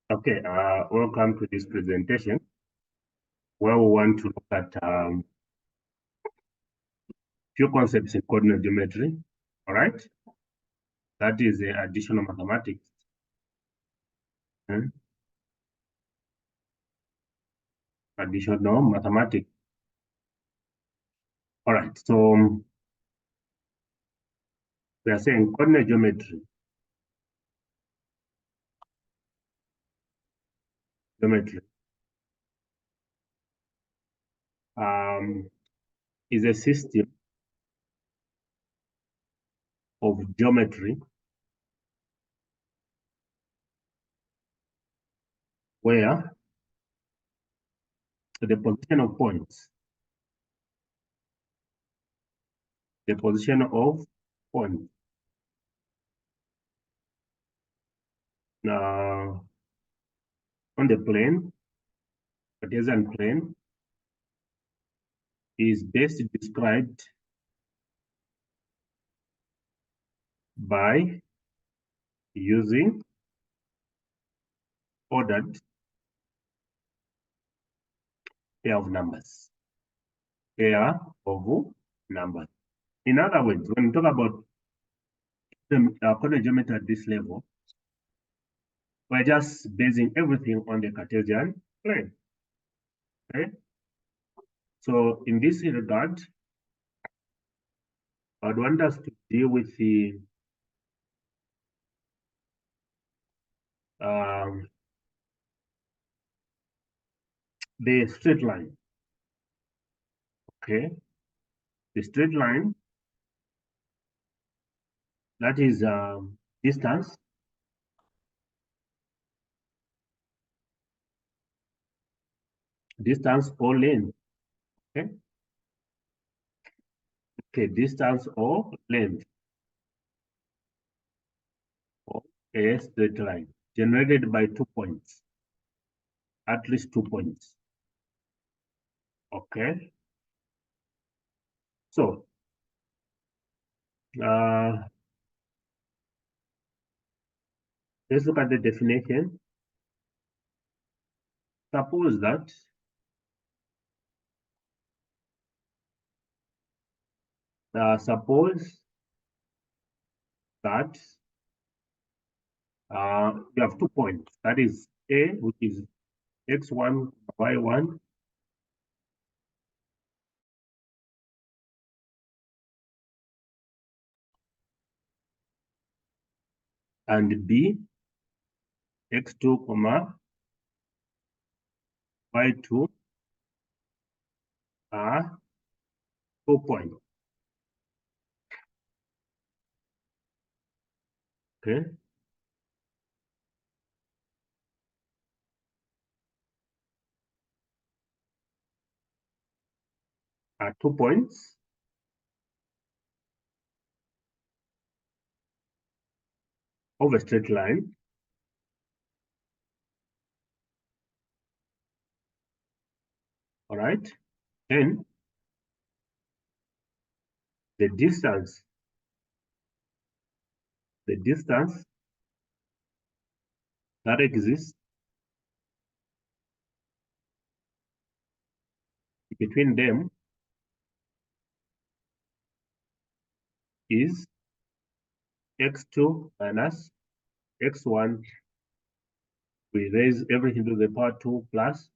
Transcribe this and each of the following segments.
Okay, welcome to this presentation where we want to look at few concepts in coordinate geometry. All right, that is additional mathematics. Additional mathematics. All right, so we are saying coordinate geometry. Is a system of geometry where the position of points, on the plane, Cartesian plane, is best described by using ordered pair of numbers. In other words, when we talk about coordinate geometry at this level, we're just basing everything on the Cartesian plane. Okay? So in this regard, I'd want us to deal with the straight line. Okay, the straight line, that is distance or length. Okay, distance or length of a straight line generated by 2 points, at least 2 points. Okay, so let's look at the definition. Suppose that you have 2 points, that is A, which is x1, y1, and B, x2, y2 are 2 points. Okay. Are 2 points of a straight line. All right. And the distance that exists between them is x2 minus x1. We raise everything to the power 2 plus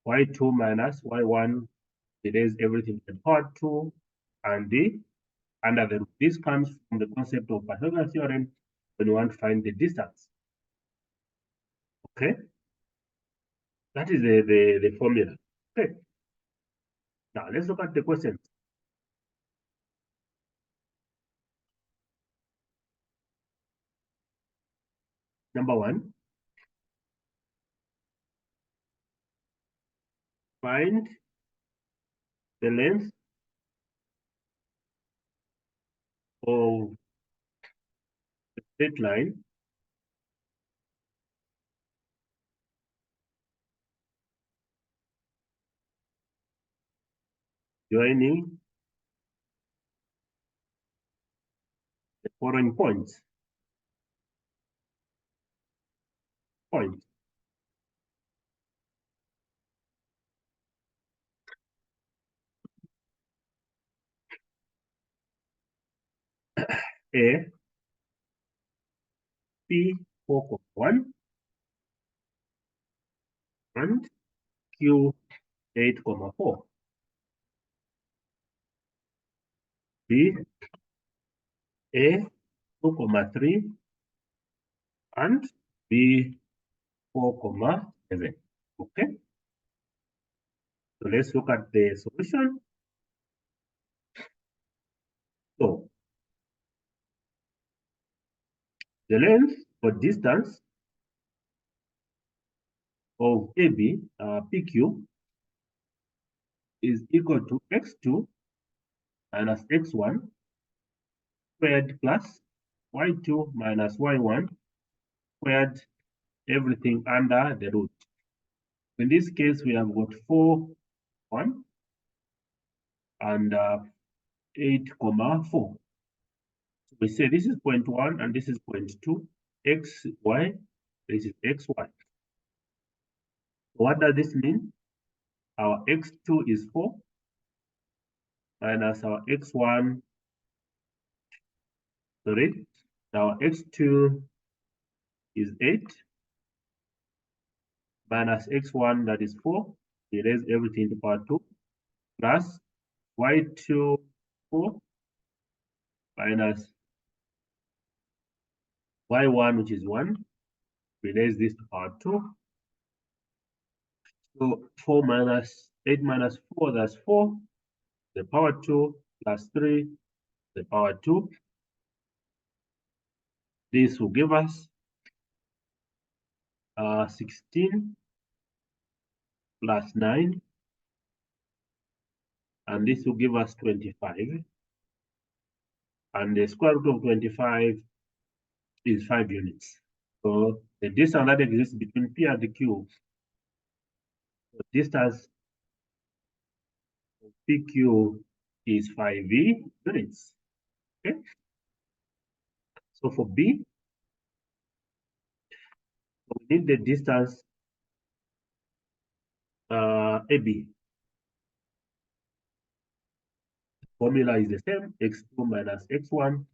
y2 minus y1. We raise everything to the power 2 and the under the root. This comes from the concept of Pythagorean theorem when you want to find the distance. Okay, that is the formula. Okay, now let's look at the questions. Number 1, find the length of the straight line joining the following points. A, P 4,1 and Q 8,4. B, A 2,3 and B 4,7. Okay. So let's look at the solution. So the length or distance of AB, PQ, is equal to x2 minus x1 squared plus y2 minus y1 squared, everything under the root. In this case, we have got 4, 1 and 8,4. We say this is 0.1 and this is 0.2, xy, this is xy. What does this mean? Our x2 is 4 minus our x1, sorry, our x2 is 8 minus x1, that is 4. We raise everything to power 2 plus y2, 4 minus y1, which is 1. We raise this to power 2. So 4 minus 8 minus 4, that's 4. The power 2 plus 3, the power 2. This will give us 16 plus 9. And this will give us 25. And the square root of 25 is 5 units. So the distance that exists between P and the Q, the distance of PQ is 5 units. Okay. So for B, we need the distance AB. Formula is the same, x2 minus x1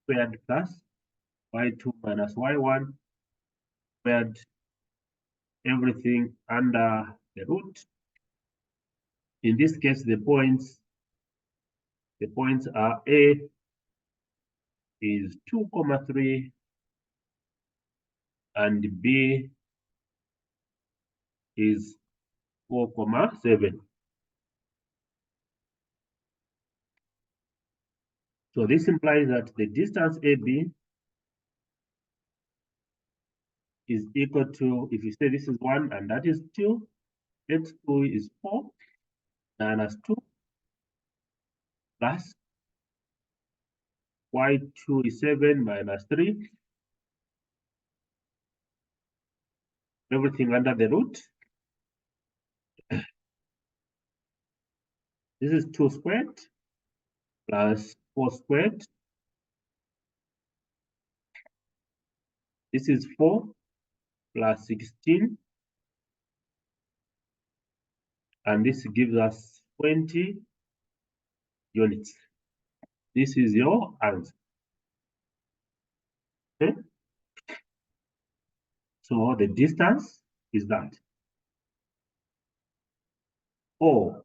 squared plus y2 minus y1 squared, everything under the root. In this case, the points are A is 2,3 and B is 4,7. So this implies that the distance AB is equal to, if you say this is 1 and that is 2, x2 is 4 minus 2 plus y2 is 7 minus 3, everything under the root. This is 2 squared plus 4 squared. This is 4 plus 16. And this gives us 20 units. This is your answer. Okay? So the distance is that. Or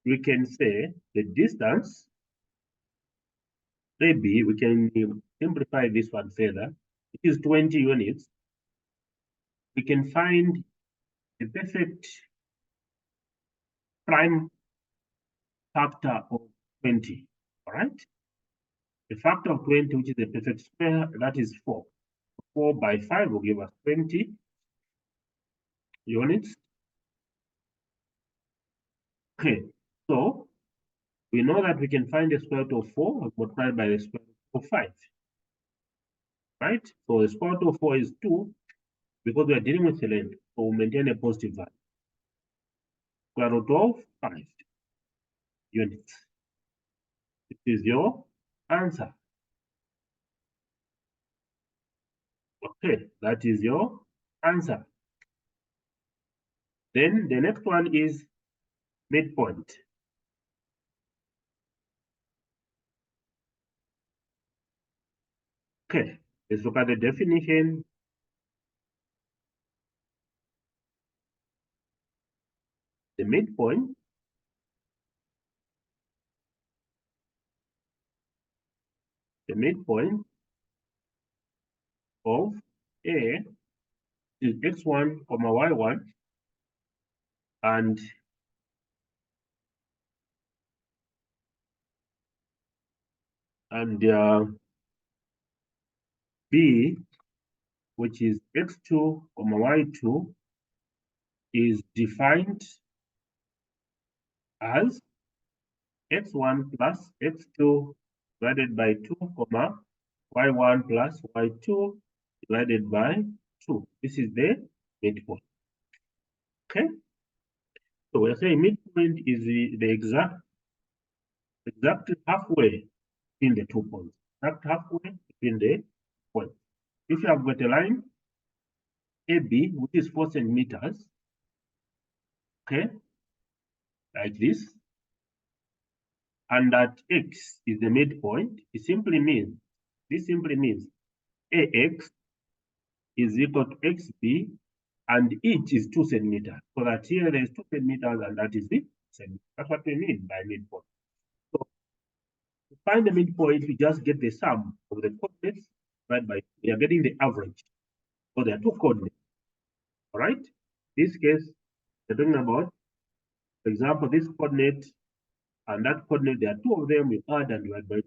we can say the distance, maybe we can simplify this one further. It is 20 units. We can find the perfect prime factor of 20, all right? The factor of 20, which is the perfect square, that is 4. 4 by 5 will give us 20 units. Okay, so we know that we can find the square root of 4 multiplied by the square root of 5, right? So the square root of 4 is 2, because we are dealing with the length, so we'll maintain a positive value. Square root of 5 units. This is your answer. Okay, that is your answer. Then the next one is midpoint. Okay, let's look at the definition. The midpoint of A is x1, y1, and B, which is x2, y2, is defined as x1 plus x2 divided by 2, y1 plus y2 divided by 2. This is the midpoint. Okay? So we're saying midpoint is the exact halfway between the 2 points. Exact halfway between the points. If you have got a line AB, which is 4 centimeters, okay, like this, and that X is the midpoint, this simply means AX is equal to XB, and each is 2 centimeters. So that here there is 2 centimeters, and that is the centimeter. That's what we mean by midpoint. So to find the midpoint, we just get the sum of the coordinates right by, we are getting the average. So there are two coordinates. All right. In this case, we're talking about, for example, this coordinate and that coordinate, there are two of them, we add and divide by 2.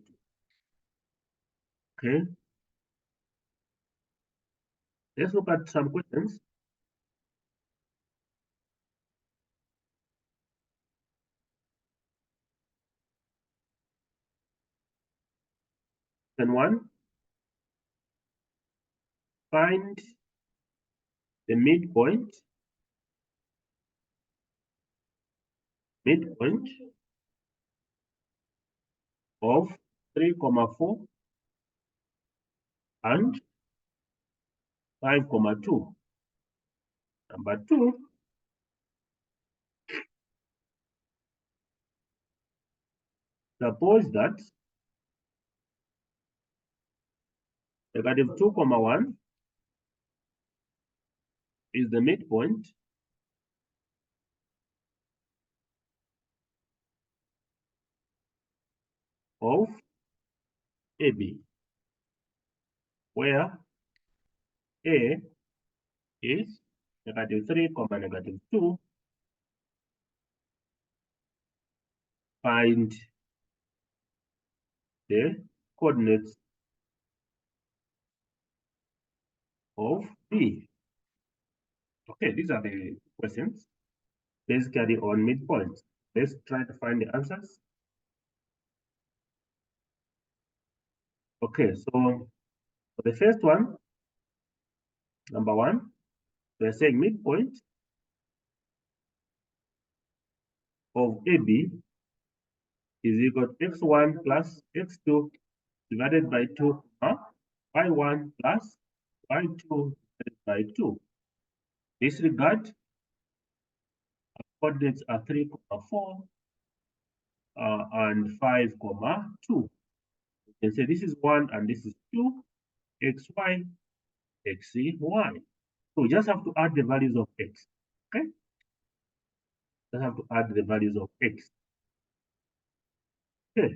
Okay. Let's look at some questions. Question 1, find the midpoint of 3, 4 and 5, 2. Number 2, suppose that negative 2, 1 is the midpoint of AB, where A is negative 3, negative 2. Find the coordinates of B. Okay, these are the questions basically on midpoints. Let's try to find the answers. Okay, so for the first one, number 1, we're saying midpoint of AB is equal to x1 plus x2 divided by 2, y1 plus y2 divided by 2. Disregard, coordinates are 3, 4 and 5, 2. You can say this is 1 and this is 2, xy, xy. So we just have to add the values of x. Okay? Just have to add the values of x. Okay.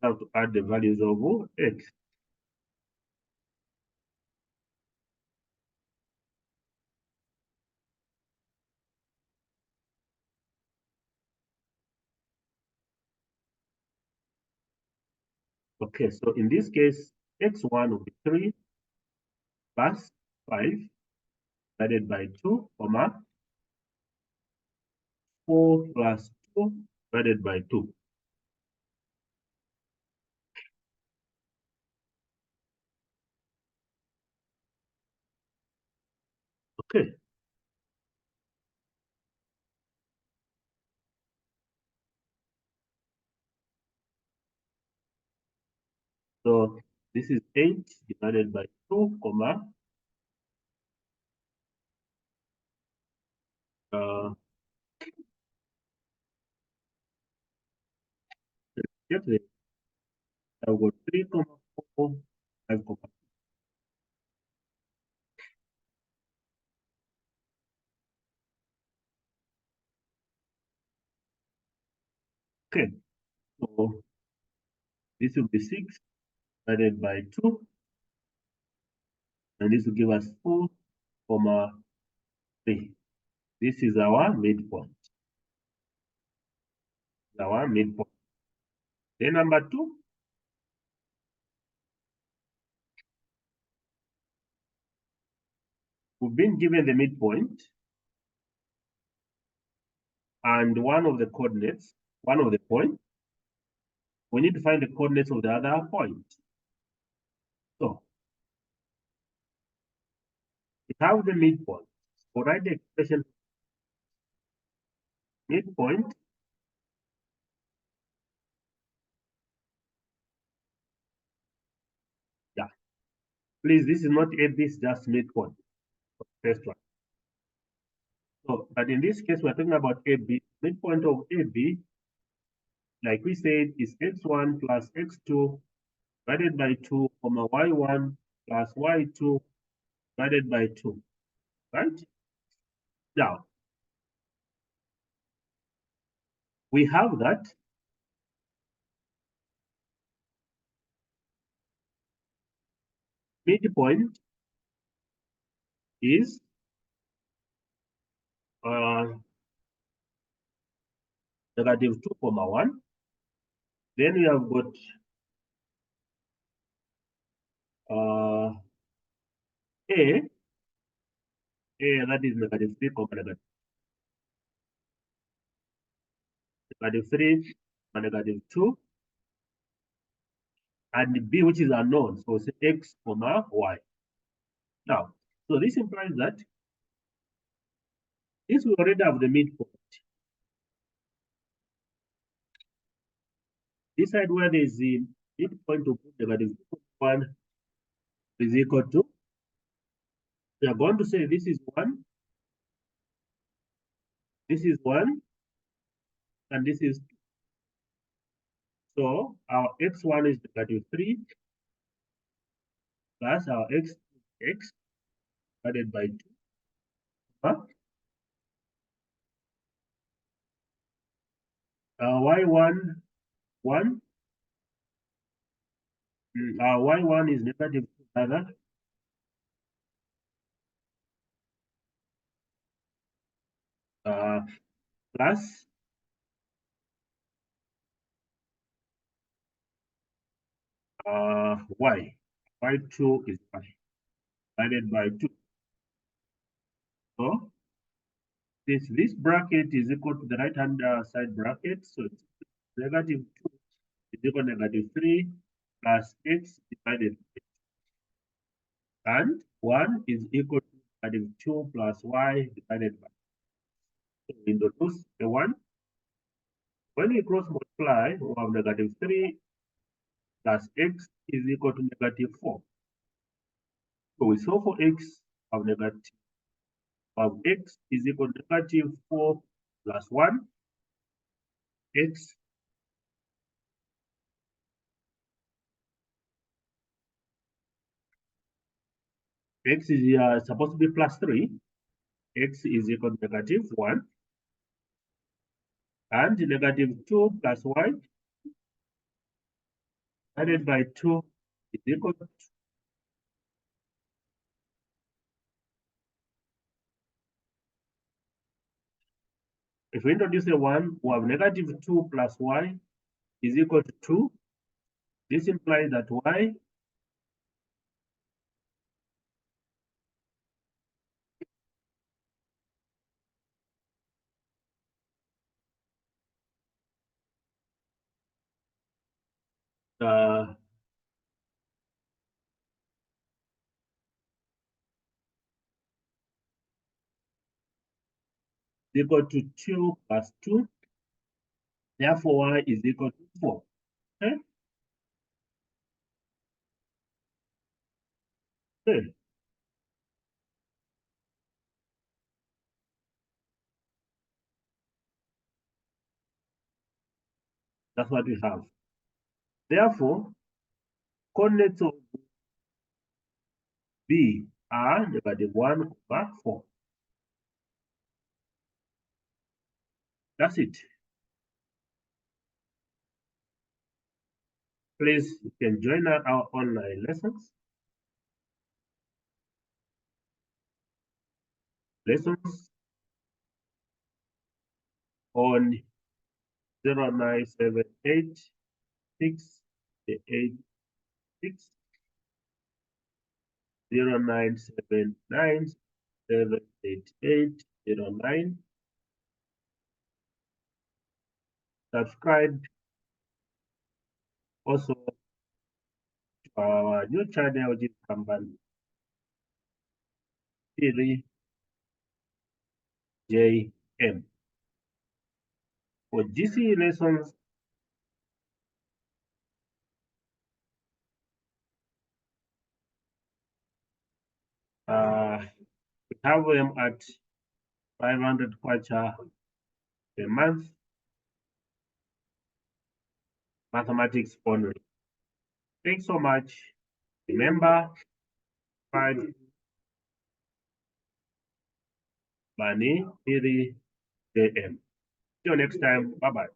Have to add the values of x. Okay, so in this case, x1 will be 3 plus 5 divided by 2, 4 plus 2 divided by 2. Okay. So This is 8 divided by 2, comma, get it. I've got 3, comma, 4, 5, comma. Okay, so this will be 6 divided by 2, and this will give us 4, comma, 3. This is our midpoint. Our midpoint. Then number 2, we've been given the midpoint and one of the coordinates, one of the points. We need to find the coordinates of the other point. So we have the midpoint. So write the expression midpoint yeah. Please, this is not AB, this is just midpoint. First one. So, but in this case, we're talking about AB. Midpoint of AB, like we said, is x1 plus x2 divided by 2, comma y1 plus y2 divided by 2. Right? Now, we have that. Midpoint is negative 2, comma 1. Then we have got A, that is negative 3, comma negative 3, negative 2, and B, which is unknown. So say X, comma Y. Now, so this implies that this we already have the midpoint. This side where there is the midpoint of negative 1 is equal to, we are going to say this is 1, this is 1, and this is 2. So our x1 is negative 3 plus our x divided by 2. Huh? Y1, 1. Y1 is negative 2 rather. Plus y. Y2 is y divided by 2. So this bracket is equal to the right hand side bracket. So it's negative 2 is equal to negative 3 plus x divided by 2. And 1 is equal to negative 2 plus y divided by 2. So we introduce the 1. When we cross multiply, we have negative 3 plus x is equal to negative 4. So we solve for x of negative of x is equal to negative 4 plus 1. X is supposed to be plus 3. X is equal to negative 1. And negative 2 plus y divided by 2 is equal to, if we introduce a 1, we have negative 2 plus y is equal to 2. This implies that y is equal to 2 plus 2. Therefore, y is equal to 4. Okay? Okay, that's what we have. Therefore, coordinates of B are -1/4. That's it. Please, you can join our online lessons. Lessons on 0978 686 0979 78809. Subscribe also to our new channel, which is Company Theory JM. For GC lessons, we have them at 500 kwacha per month, mathematics only. Thanks so much. Remember, find Bani Theory JM. See you next time. Bye bye.